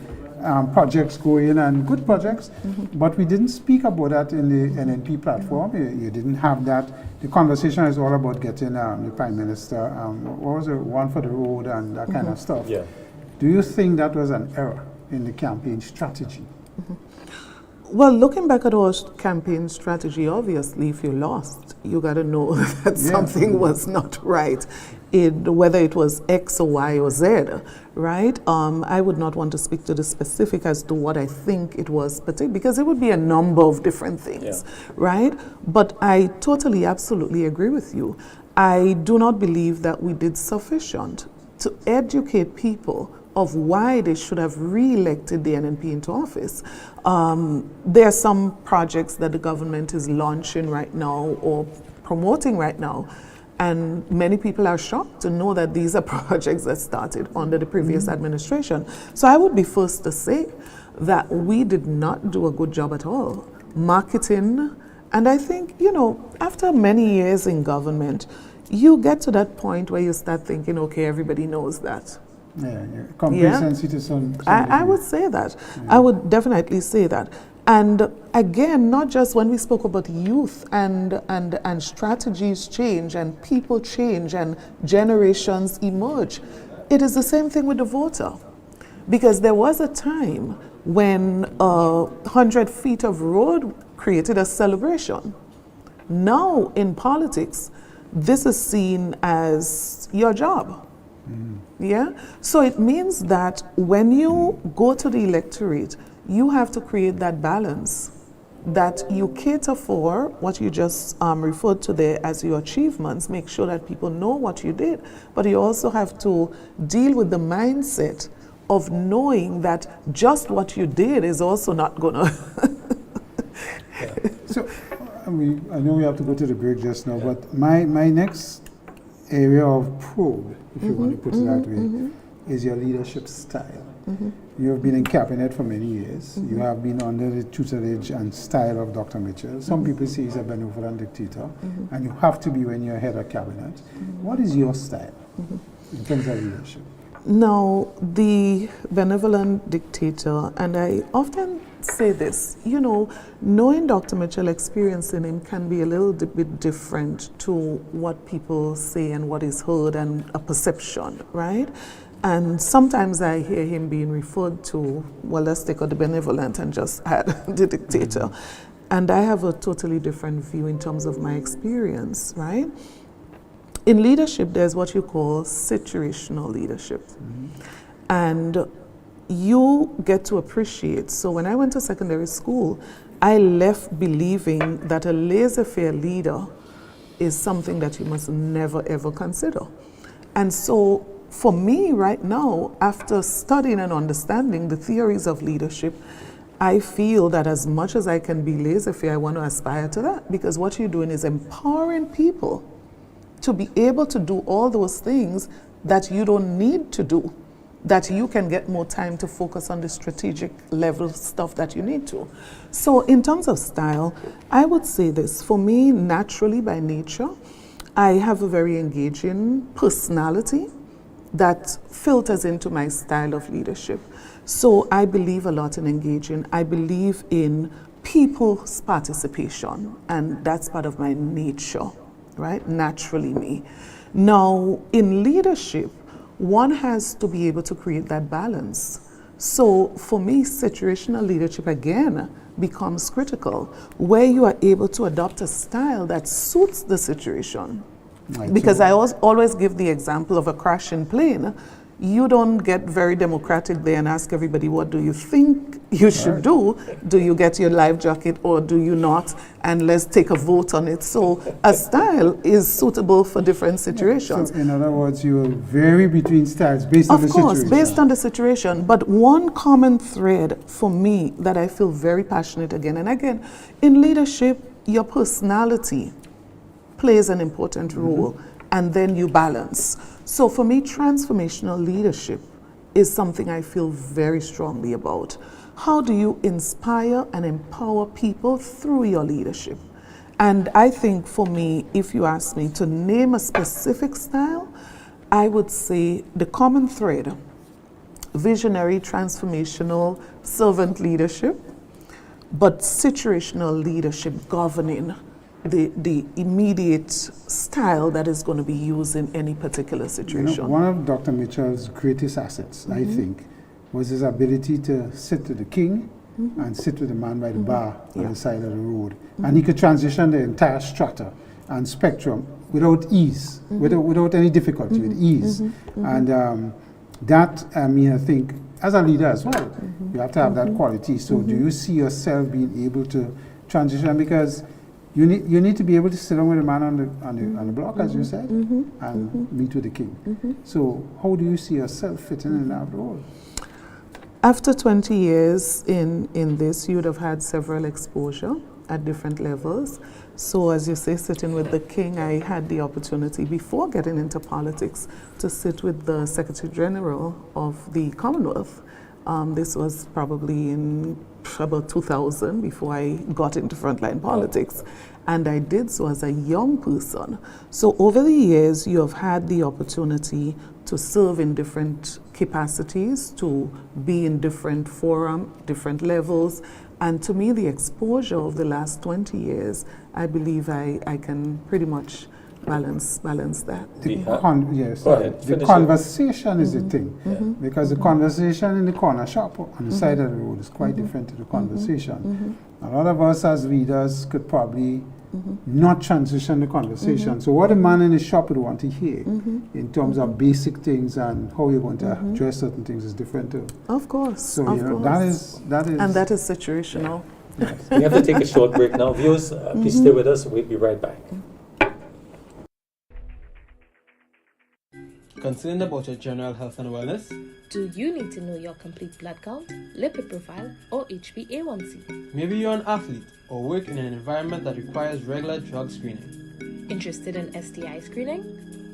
projects going and good projects, but we didn't speak about that in the NNP platform. You didn't have that. The conversation is all about getting the Prime Minister, what was it, one for the road and that kind of stuff. Yeah. Do you think that was an error in the campaign strategy? Well, looking back at our campaign strategy, obviously, if you lost, you got to know that something was not right, whether it was X or Y or Z, right? I would not want to speak to the specific as to what I think it was, because it would be a number of different things, right? But I totally, absolutely agree with you. I do not believe that we did sufficient to educate people of why they should have re-elected the NNP into office. There are some projects that the government is launching right now or promoting right now, and many people are shocked to know that these are projects that started under the previous administration. So I would be first to say that we did not do a good job at all marketing. And I think, you know, after many years in government, you get to that point where you start thinking, okay, everybody knows that. Complacency to some I would say that. I would definitely say that. And again, not just when we spoke about youth and strategies change and people change and generations emerge. It is the same thing with the voter. Because there was a time when 100 feet of road created a celebration. Now in politics, this is seen as your job. Yeah? So it means that when you go to the electorate, you have to create that balance, that you cater for what you just referred to there as your achievements, make sure that people know what you did, but you also have to deal with the mindset of knowing that just what you did is also not gonna. So, I know we have to go to the break just now, but my next area of probe, if you want to put it that way, is your leadership style. You have been in cabinet for many years. You have been under the tutelage and style of Dr. Mitchell. Some people say he's a benevolent dictator, and you have to be when you're head of cabinet. What is your style in terms of leadership? Now, the benevolent dictator, and I often say this, you know, knowing Dr. Mitchell, experiencing him can be a little bit different to what people say and what is heard and a perception, right? And sometimes I hear him being referred to, well, let's take out the benevolent and just add the dictator. And I have a totally different view in terms of my experience, right? In leadership, there's what you call situational leadership. And you get to appreciate. So when I went to secondary school, I left believing that a laissez-faire leader is something that you must never ever consider. And so for me right now, after studying and understanding the theories of leadership, I feel that as much as I can be laissez-faire, I want to aspire to that, because what you're doing is empowering people to be able to do all those things that you don't need to do, that you can get more time to focus on the strategic level stuff that you need to. So in terms of style, I would say this, for me, naturally by nature, I have a very engaging personality that filters into my style of leadership. So I believe a lot in engaging. I believe in people's participation, and that's part of my nature, right? Naturally me. Now, in leadership, one has to be able to create that balance. So for me, situational leadership again becomes critical, where you are able to adopt a style that suits the situation. Right. Because I always give the example of a crashing plane. You don't get very democratic there and ask everybody, what do you think you should do? Do you get your life jacket or do you not? And let's take a vote on it. So a style is suitable for different situations. So in other words, you vary between styles based on the situation. Of course, based on the situation. But one common thread for me that I feel very passionate again and again, in leadership, your personality plays an important role, and then you balance. So for me, transformational leadership is something I feel very strongly about. How do you inspire and empower people through your leadership? And I think for me, if you ask me to name a specific style, I would say the common thread, visionary, transformational, servant leadership, but situational leadership governing the immediate style that is going to be used in any particular situation. You know, one of Dr. Mitchell's greatest assets, I think, was his ability to sit with the king and sit with the man by the bar on the side of the road. And he could transition the entire strata and spectrum without ease, without any difficulty, with ease. And that, I mean, I think, as a leader as well, you have to have that quality. So do you see yourself being able to transition? Because you need to be able to sit down with a man on the block, as you said, and meet with the king. So how do you see yourself fitting in that role? After 20 years in this, you would have had several exposure at different levels. So as you say, sitting with the king, I had the opportunity before getting into politics to sit with the Secretary General of the Commonwealth. This was probably in about 2000, before I got into frontline politics. And I did so as a young person. So over the years, you have had the opportunity to serve in different capacities, to be in different forums, different levels. And to me, the exposure of the last 20 years, I believe I can pretty much balance that. We have- Yes, Go ahead, the finish it. conversation is the thing. Because the conversation in the corner shop on the side of the road is quite different to the conversation. A lot of us as leaders could probably not transition the conversation. So what a man in the shop would want to hear in terms of basic things and how you're going to address certain things is different too. Of course, So of you know, course. that is And that is situational. We have to take a short break now. Viewers, please stay with us. We'll be right back. Concerned about your general health and wellness? Do you need to know your complete blood count, lipid profile, or HbA1c? Maybe you're an athlete or work in an environment that requires regular drug screening. Interested in STI screening?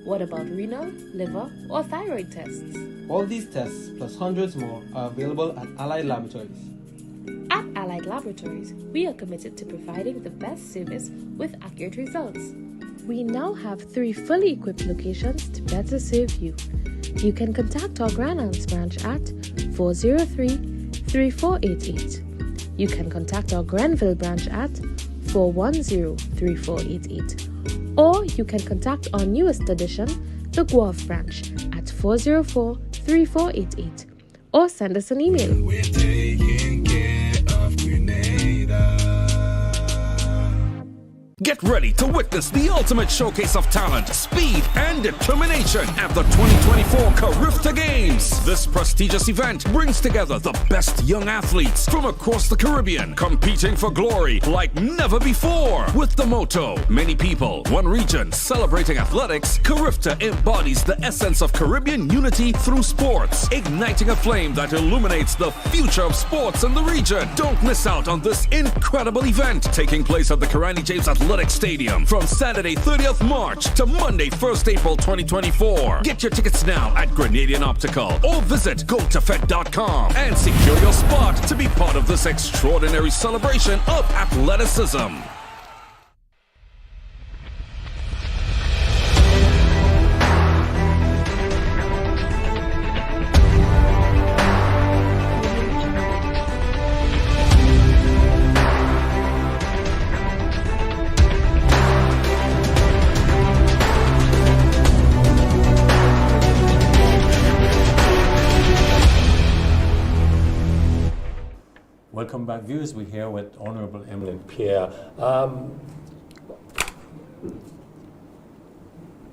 What about renal, liver, or thyroid tests? All these tests, plus hundreds more, are available at Allied Laboratories. At Allied Laboratories, we are committed to providing the best service with accurate results. We now have 3 fully equipped locations to better serve you. You can contact our Grand Anse branch at 403-3488. You can contact our Grenville branch at 410-3488. Or you can contact our newest addition, the Guelph branch, at 404-3488. Or send us an email. We're taking care of Grenada. Get ready to witness the ultimate showcase of talent, speed, and determination at the 2024 Carifta Games. This prestigious event brings together the best young athletes from across the Caribbean, competing for glory like never before. With the motto, many people, one region, celebrating athletics, Carifta embodies the essence of Caribbean unity through sports, igniting a flame that illuminates the future of sports in the region. Don't miss out on this incredible event taking place at the Karani James Athletic Stadium from Saturday 30th March to Monday 1st April 2024. Get your tickets now at Grenadian Optical or visit gotofed.com and secure your spot to be part of this extraordinary celebration of athleticism. Welcome back, viewers. We're here with Honorable Emmalin Pierre.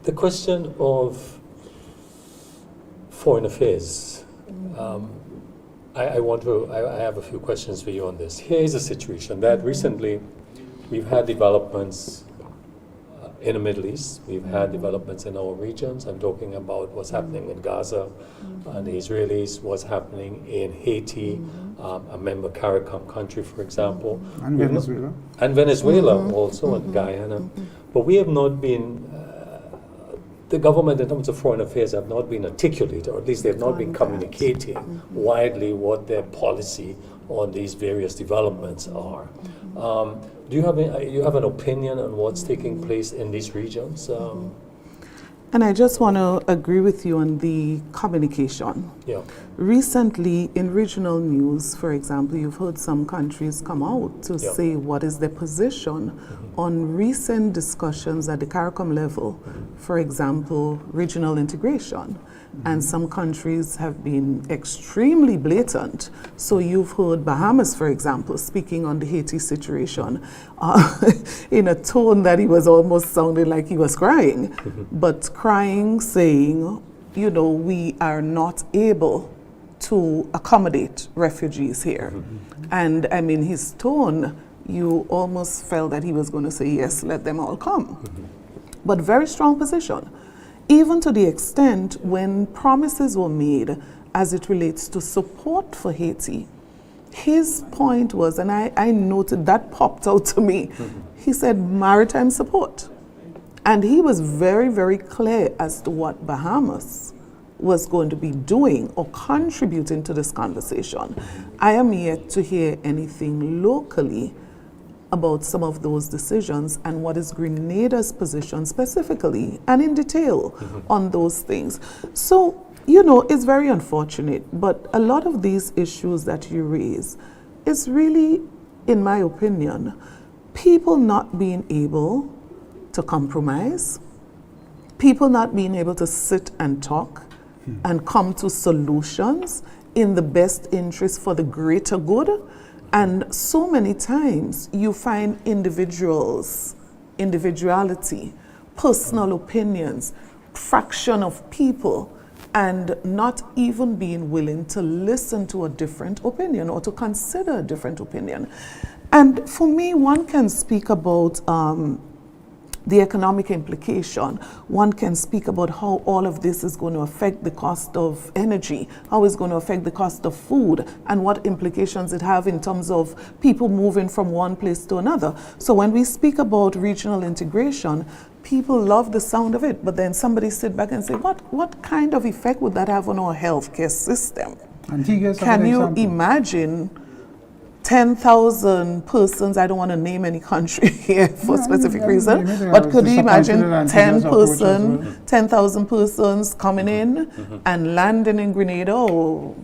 The question of foreign affairs. I have a few questions for you on this. Here is a situation that recently we've had developments in the Middle East. We've had developments in our regions. I'm talking about what's happening in Gaza and the Israelis, what's happening in Haiti, a member CARICOM country, for example. And Venezuela. And Venezuela also, and Guyana. But we have not been, the government in terms of foreign affairs have not been articulate, or at least they have not been communicating widely what their policy on these various developments are. Do you have an opinion on what's taking place in these regions? And I just want to agree with you on the communication. Yeah. Recently, in regional news, for example, you've heard some countries come out to say what is their position on recent discussions at the CARICOM level, for example, regional integration. And some countries have been extremely blatant. So you've heard Bahamas, for example, speaking on the Haiti situation in a tone that he was almost sounding like he was crying, but crying, saying, you know, we are not able to accommodate refugees here. And I mean, his tone, you almost felt that he was going to say, yes, let them all come. But very strong position. Even to the extent when promises were made as it relates to support for Haiti, his point was, and I noted that popped out to me, he said maritime support. And he was very, very clear as to what Bahamas was going to be doing or contributing to this conversation. I am yet to hear anything locally about some of those decisions and what is Grenada's position specifically and in detail on those things. So, you know, it's very unfortunate, but a lot of these issues that you raise is really, in my opinion, people not being able to compromise, people not being able to sit and talk and come to solutions in the best interest for the greater good. And so many times you find individuality, personal opinions, fraction of people, and not even being willing to listen to a different opinion or to consider a different opinion. And for me, one can speak about the economic implication. One can speak about how all of this is going to affect the cost of energy, how it's going to affect the cost of food, and what implications it have in terms of people moving from one place to another. So when we speak about regional integration, people love the sound of it, but then somebody sit back and say, what kind of effect would that have on our healthcare system? Can you imagine 10,000 persons, I don't want to name any country here for specific reason, but could you imagine 10,000 persons coming in and landing in Grenada or,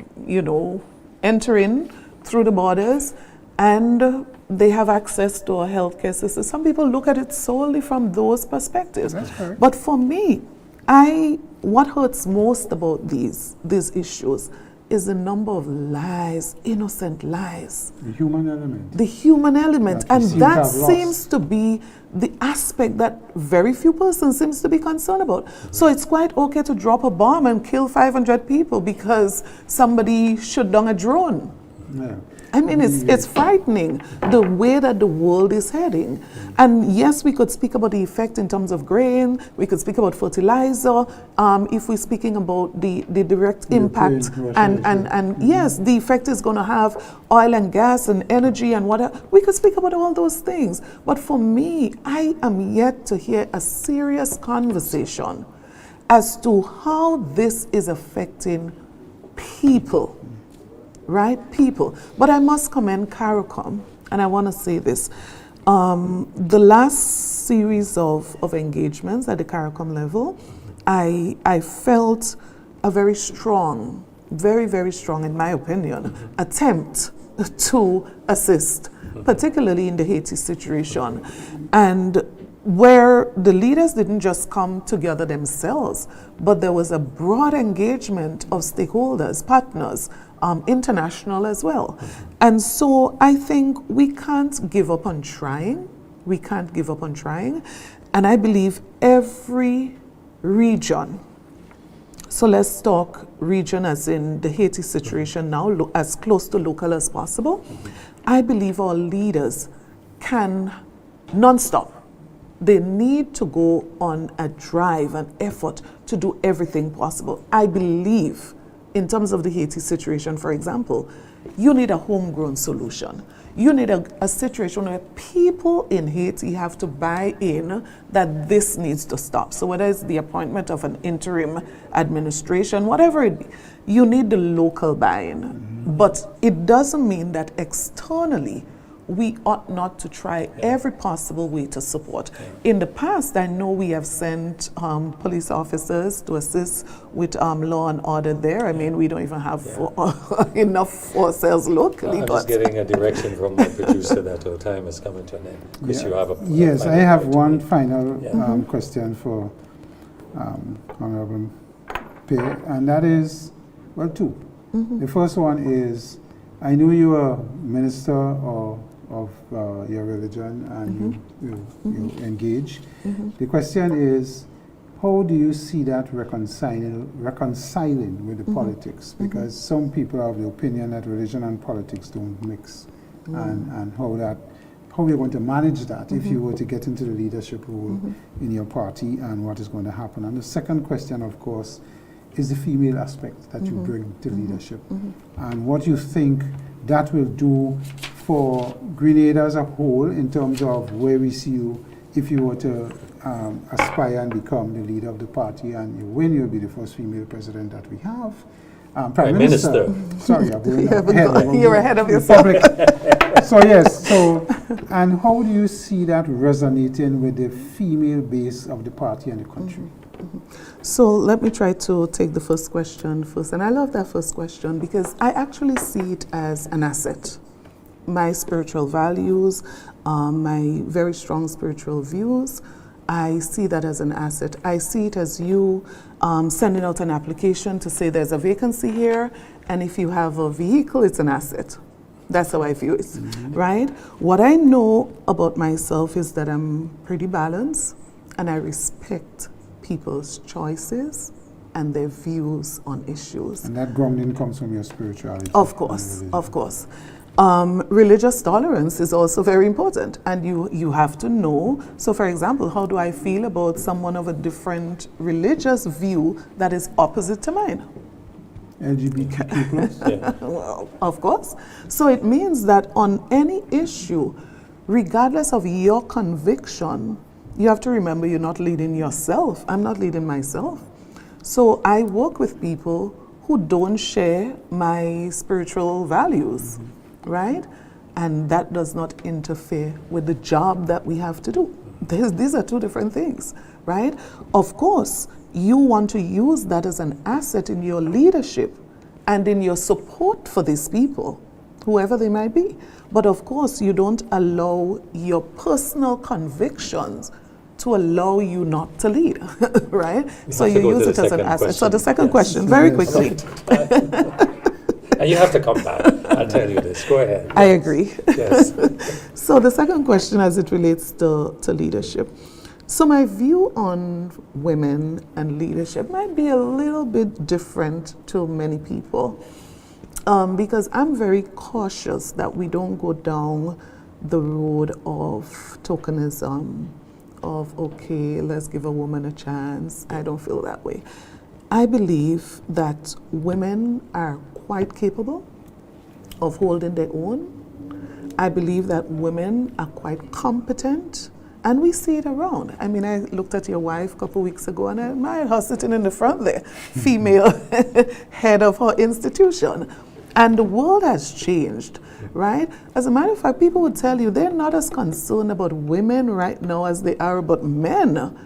entering through the borders, and they have access to a healthcare system? Some people look at it solely from those perspectives. But for me, what hurts most about these issues is the number of lies, innocent lies. The human element. The human element. And that seems to be the aspect that very few persons seems to be concerned about. So it's quite okay to drop a bomb and kill 500 people because somebody shot down a drone. Yeah. I mean, it's frightening the way that the world is heading. And yes, we could speak about the effect in terms of grain, we could speak about fertilizer, if we're speaking about the direct impact. And yes, the effect is going to have oil and gas and energy and whatever. We could speak about all those things. But for me, I am yet to hear a serious conversation as to how this is affecting people. Right, people. But I must commend CARICOM, and I want to say this. The last series of engagements at the CARICOM level, I felt a very strong, very, very strong, in my opinion, attempt to assist, particularly in the Haiti situation. And where the leaders didn't just come together themselves, but there was a broad engagement of stakeholders, partners, international as well. And so I think we can't give up on trying. We can't give up on trying. And I believe every region, so let's talk region as in the Haiti situation now, as close to local as possible. I believe our leaders can non-stop. They need to go on a drive, an effort to do everything possible. I believe in terms of the Haiti situation, for example, you need a homegrown solution. You need a situation where people in Haiti have to buy in that this needs to stop. So whether it's the appointment of an interim administration, whatever it be, you need the local buy-in. But it doesn't mean that externally we ought not to try every possible way to support. In the past, I know we have sent police officers to assist with law and order there. I mean, we don't even have enough force locally. I'm just getting a direction from my producer that our time is coming to an end. Chris, you have yes, I have one final question for Honorable Pierre, and that is, well, two. The first one is, I know you are minister of your religion and you engage. The question is, how do you see that reconciling with the politics? Because some people have the opinion that religion and politics don't mix, and how you're going to manage that if you were to get into the leadership role in your party, and what is going to happen. And the second question, of course, is the female aspect that you bring to leadership, and what you think that will do for Grenada as a whole in terms of where we see you if you were to aspire and become the leader of the party, and you win, you'll be the first female president that we have. Prime Minister. Sorry, I'm going ahead. You're ahead of yourself. So yes, and how do you see that resonating with the female base of the party and the country? So let me try to take the first question first. And I love that first question because I actually see it as an asset. My spiritual values, my very strong spiritual views, I see that as an asset. I see it as you sending out an application to say there's a vacancy here, and if you have a vehicle, it's an asset. That's how I view it, right? What I know about myself is that I'm pretty balanced, and I respect people's choices and their views on issues. And that grounding comes from your spirituality. Of course, of course. Religious tolerance is also very important, and you have to know. So for example, how do I feel about someone of a different religious view that is opposite to mine? LGBTQ plus? Well, of course. So it means that on any issue, regardless of your conviction, you have to remember you're not leading yourself. I'm not leading myself. So I work with people who don't share my spiritual values, right? And that does not interfere with the job that we have to do. These are two different things, right? Of course, you want to use that as an asset in your leadership and in your support for these people, whoever they might be. But of course, you don't allow your personal convictions to allow you not to lead, right? So you use it as an asset. So the second question, very quickly. And you have to come back. I'll tell you this. Go ahead. I agree. Yes. So the second question as it relates to leadership. So my view on women and leadership might be a little bit different to many people because I'm very cautious that we don't go down the road of tokenism, of, okay, let's give a woman a chance. I don't feel that way. I believe that women are quite capable of holding their own. I believe that women are quite competent, and we see it around. I mean, I looked at your wife a couple weeks ago, and I admired her sitting in the front there, female head of her institution. And the world has changed, right? As a matter of fact, people would tell you they're not as concerned about women right now as they are about men.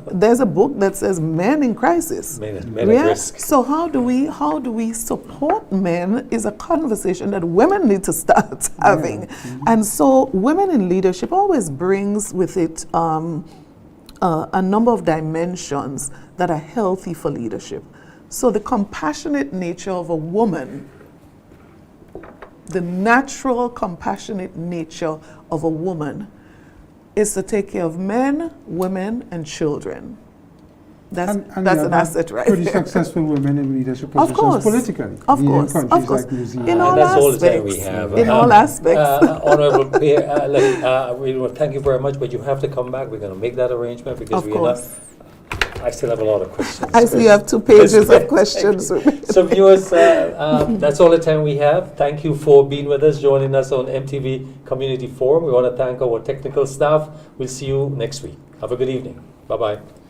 There's a book that says Men in Crisis. Men at risk. So how do we support men is a conversation that women need to start having. And so women in leadership always brings with it a number of dimensions that are healthy for leadership. So the compassionate nature of a woman, the natural compassionate nature of a woman is to take care of men, women, and children. That's an asset, right? Pretty successful women in leadership positions politically. Of course. Like New Zealand. In all that's aspects. all the time we have. In all aspects. Honorable Pierre, we will thank you very much, but you have to come back. We're going to make that arrangement because I still have a lot of questions. I see you have 2 pages of questions. So viewers, that's all the time we have. Thank you for being with us, joining us on MTV Community Forum. We want to thank our technical staff. We'll see you next week. Have a good evening. Bye-bye.